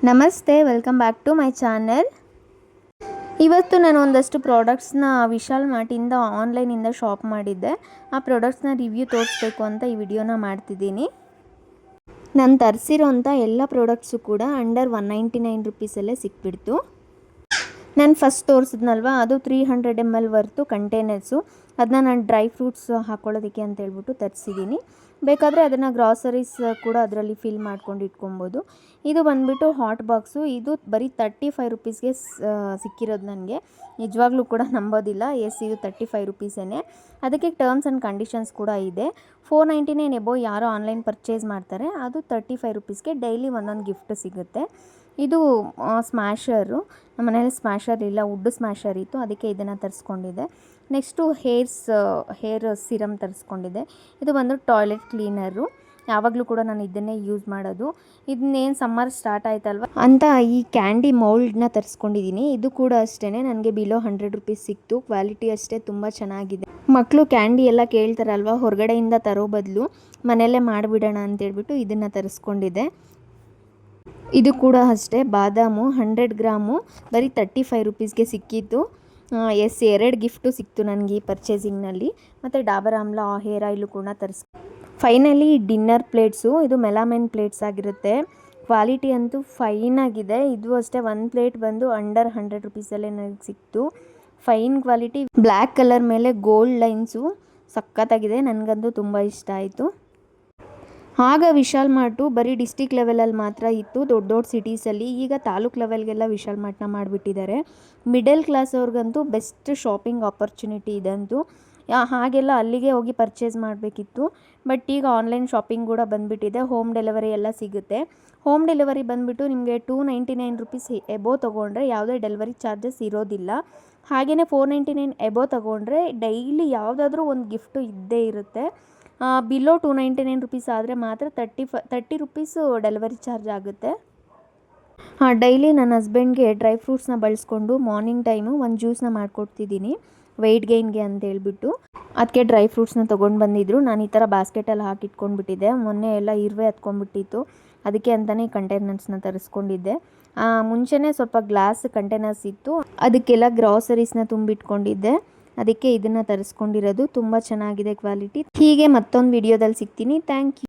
ನಮಸ್ತೆ, welcome back to my channel. ಇವತ್ತು ನಾನು ಒಂದಷ್ಟು ಪ್ರಾಡಕ್ಟ್ಸ್ನ ವಿಶಾಲ್ ಮಾರ್ಟಿಂದ ಆನ್ಲೈನಿಂದ ಶಾಪ್ ಮಾಡಿದ್ದೆ. ಆ ಪ್ರಾಡಕ್ಟ್ಸ್ನ ರಿವ್ಯೂ ತೋರಿಸ್ಬೇಕು ಅಂತ ಈ ವಿಡಿಯೋನ ಮಾಡ್ತಿದ್ದೀನಿ. ನಾನು ತರಿಸಿರೋಂಥ ಎಲ್ಲ ಪ್ರಾಡಕ್ಟ್ಸು ಕೂಡ ಅಂಡರ್ 199 ರುಪೀಸಲ್ಲೇ ಸಿಕ್ಬಿಡ್ತು. ನಾನು ಫಸ್ಟ್ ತೋರಿಸಿದ್ನಲ್ವ, ಅದು 300 ml ವರ್ತು ಕಂಟೈನರ್ಸು. ಅದನ್ನ ನಾನು ಡ್ರೈ ಫ್ರೂಟ್ಸ್ ಹಾಕ್ಕೊಳ್ಳೋದಕ್ಕೆ ಅಂತ ಹೇಳ್ಬಿಟ್ಟು ತರಿಸಿದ್ದೀನಿ. ಬೇಕಾದರೆ ಅದನ್ನು ಗ್ರಾಸರೀಸ್ ಕೂಡ ಅದರಲ್ಲಿ ಫಿಲ್ ಮಾಡ್ಕೊಂಡು ಇಟ್ಕೊಬೋದು. ಇದು ಬಂದುಬಿಟ್ಟು ಹಾಟ್ ಬಾಕ್ಸು. ಇದು ಬರೀ 35 ರುಪೀಸ್ಗೆ ಸಿಕ್ಕಿರೋದು ನನಗೆ. ನಿಜವಾಗ್ಲೂ ಕೂಡ ನಂಬೋದಿಲ್ಲ. ಎಸ್, ಇದು 35 ರುಪೀಸೇ. ಅದಕ್ಕೆ ಟರ್ಮ್ಸ್ ಆ್ಯಂಡ್ ಕಂಡೀಷನ್ಸ್ ಕೂಡ ಇದೆ. 499 ಎಬೋ ಯಾರೋ ಆನ್ಲೈನ್ ಪರ್ಚೇಸ್ ಮಾಡ್ತಾರೆ, ಅದು 35 ರುಪೀಸ್ಗೆ ಡೈಲಿ ಒಂದೊಂದು ಗಿಫ್ಟ್ ಸಿಗುತ್ತೆ. ಇದು ಸ್ಮ್ಯಾಶರು. ನಮ್ಮ ಮನೇಲಿ ಸ್ಮ್ಯಾಶರ್ ಇಲ್ಲ, ವುಡ್ ಸ್ಮ್ಯಾಶರ್ ಇತ್ತು, ಅದಕ್ಕೆ ಇದನ್ನು ತರಿಸ್ಕೊಂಡಿದ್ದೆ. ನೆಕ್ಸ್ಟು ಹೇರ್ ಸಿರಮ್ ತರಿಸ್ಕೊಂಡಿದ್ದೆ. ಇದು ಬಂದು ಟಾಯ್ಲೆಟ್ ಕ್ಲೀನರು. ಯಾವಾಗಲೂ ಕೂಡ ನಾನು ಇದನ್ನೇ ಯೂಸ್ ಮಾಡೋದು. ಇದನ್ನೇನು ಸಮ್ಮರ್ ಸ್ಟಾರ್ಟ್ ಆಯ್ತಲ್ವ ಅಂತ ಈ ಕ್ಯಾಂಡಿ ಮೌಲ್ಡ್ನ ತರಿಸ್ಕೊಂಡಿದ್ದೀನಿ. ಇದು ಕೂಡ ಅಷ್ಟೇ ನನಗೆ ಬಿಲೋ 100 ರುಪೀಸ್ ಸಿಕ್ತು. ಕ್ವಾಲಿಟಿ ಅಷ್ಟೇ ತುಂಬ ಚೆನ್ನಾಗಿದೆ. ಮಕ್ಕಳು ಕ್ಯಾಂಡಿ ಎಲ್ಲ ಕೇಳ್ತಾರಲ್ವ, ಹೊರಗಡೆಯಿಂದ ತರೋ ಬದಲು ಮನೆಯಲ್ಲೇ ಮಾಡಿಬಿಡೋಣ ಅಂತೇಳ್ಬಿಟ್ಟು ಇದನ್ನು ತರಿಸ್ಕೊಂಡಿದ್ದೆ. ಇದು ಕೂಡ ಅಷ್ಟೇ ಬಾದಾಮು 100 ಗ್ರಾಮು ಬರೀ 35 ರುಪೀಸ್ಗೆ ಸಿಕ್ಕಿತ್ತು. ಎಸ್, 2 ಗಿಫ್ಟು ಸಿಕ್ತು ನನಗೆ ಈ ಪರ್ಚೇಸಿಂಗ್ನಲ್ಲಿ. ಮತ್ತು ಡಾಬರ್ ಆಮ್ಲ ಹೇರ್ ಆಯಿಲು ಕೂಡ ಫೈನಲಿ ಡಿನ್ನರ್ ಪ್ಲೇಟ್ಸು. ಇದು ಮೆಲಾಮೈನ್ ಪ್ಲೇಟ್ಸ್ ಆಗಿರುತ್ತೆ. ಕ್ವಾಲಿಟಿ ಅಂತೂ ಫೈನಾಗಿದೆ. ಇದು ಅಷ್ಟೇ, ಒಂದು ಪ್ಲೇಟ್ ಬಂದು ಅಂಡರ್ 100 ರುಪೀಸಲ್ಲೇ ನನಗೆ ಸಿಕ್ತು. ಫೈನ್ ಕ್ವಾಲಿಟಿ, ಬ್ಲ್ಯಾಕ್ ಕಲರ್ ಮೇಲೆ ಗೋಲ್ಡ್ ಲೈನ್ಸು ಸಖತ್ತಾಗಿದೆ. ನನಗಂತೂ ತುಂಬ ಇಷ್ಟ ಆಯಿತು. ಆಗ ವಿಶಾಲ್ ಮಾರ್ಟು ಬರೀ ಡಿಸ್ಟಿಕ್ ಲೆವೆಲಲ್ಲಿ ಮಾತ್ರ ಇತ್ತು, ದೊಡ್ಡ ದೊಡ್ಡ ಸಿಟೀಸಲ್ಲಿ. ಈಗ ತಾಲೂಕು ಲೆವೆಲ್ಗೆಲ್ಲ ವಿಶಾಲ್ ಮಾರ್ಟ್ನ ಮಾಡಿಬಿಟ್ಟಿದ್ದಾರೆ. ಮಿಡಲ್ ಕ್ಲಾಸ್ ಅವ್ರಿಗಂತೂ ಬೆಸ್ಟ್ ಶಾಪಿಂಗ್ ಆಪರ್ಚುನಿಟಿ ಇದಂತೂ. ಹಾಗೆಲ್ಲ ಅಲ್ಲಿಗೆ ಹೋಗಿ ಪರ್ಚೇಸ್ ಮಾಡಬೇಕಿತ್ತು. ಬಟ್ ಈಗ ಆನ್ಲೈನ್ ಶಾಪಿಂಗ್ ಕೂಡ ಬಂದುಬಿಟ್ಟಿದೆ. ಹೋಮ್ ಡೆಲಿವರಿ ಎಲ್ಲ ಸಿಗುತ್ತೆ. ಹೋಮ್ ಡೆಲಿವರಿ ಬಂದುಬಿಟ್ಟು ನಿಮಗೆ 299 ರುಪೀಸ್ ಎಬೋ ತೊಗೊಂಡ್ರೆ ಯಾವುದೇ ಡೆಲಿವರಿ ಚಾರ್ಜಸ್ ಇರೋದಿಲ್ಲ. ಹಾಗೆಯೇ 499 ಎಬೋ ತೊಗೊಂಡ್ರೆ ಡೈಲಿ ಯಾವುದಾದ್ರೂ ಒಂದು ಗಿಫ್ಟು ಇದ್ದೇ ಇರುತ್ತೆ. ಬಿಲೋ 299 ರುಪೀಸ್ ಆದರೆ ಮಾತ್ರ 30 ರುಪೀಸು ಡೆಲಿವರಿ ಚಾರ್ಜ್ ಆಗುತ್ತೆ. ಡೈಲಿ ನನ್ನ ಹಸ್ಬೆಂಡ್ಗೆ ಡ್ರೈ ಫ್ರೂಟ್ಸ್ನ ಬಳಸ್ಕೊಂಡು ಮಾರ್ನಿಂಗ್ ಟೈಮು ಒಂದು ಜ್ಯೂಸ್ನ ಮಾಡಿಕೊಡ್ತಿದ್ದೀನಿ, ವೆಯ್ಟ್ ಗೈನ್ಗೆ ಅಂತ ಹೇಳ್ಬಿಟ್ಟು. ಅದಕ್ಕೆ ಡ್ರೈ ಫ್ರೂಟ್ಸ್ನ ತೊಗೊಂಡು ಬಂದಿದ್ದರು. ನಾನು ಈ ಥರ ಬಾಸ್ಕೆಟಲ್ಲಿ ಹಾಕಿಟ್ಕೊಂಡ್ಬಿಟ್ಟಿದ್ದೆ. ಮೊನ್ನೆ ಎಲ್ಲ ಇರುವೆ ಹತ್ಕೊಂಡ್ಬಿಟ್ಟಿತ್ತು, ಅದಕ್ಕೆ ಅಂತಲೇ ಕಂಟೈನರ್ಸ್ನ ತರಿಸ್ಕೊಂಡಿದ್ದೆ. ಮುಂಚೆನೇ ಸ್ವಲ್ಪ ಗ್ಲಾಸ್ ಕಂಟೈನರ್ಸ್ ಇತ್ತು, ಅದಕ್ಕೆಲ್ಲ ಗ್ರಾಸರೀಸ್ನ ತುಂಬಿಟ್ಕೊಂಡಿದ್ದೆ. ಅದಕ್ಕೆ ಇದನ್ನು ತರಿಸ್ಕೊಂಡಿರೋದು. ತುಂಬ ಚೆನ್ನಾಗಿದೆ ಕ್ವಾಲಿಟಿ. ಹೀಗೆ ಮತ್ತೊಂದು ವಿಡಿಯೋದಲ್ಲಿ ಸಿಗ್ತೀನಿ. Thank you.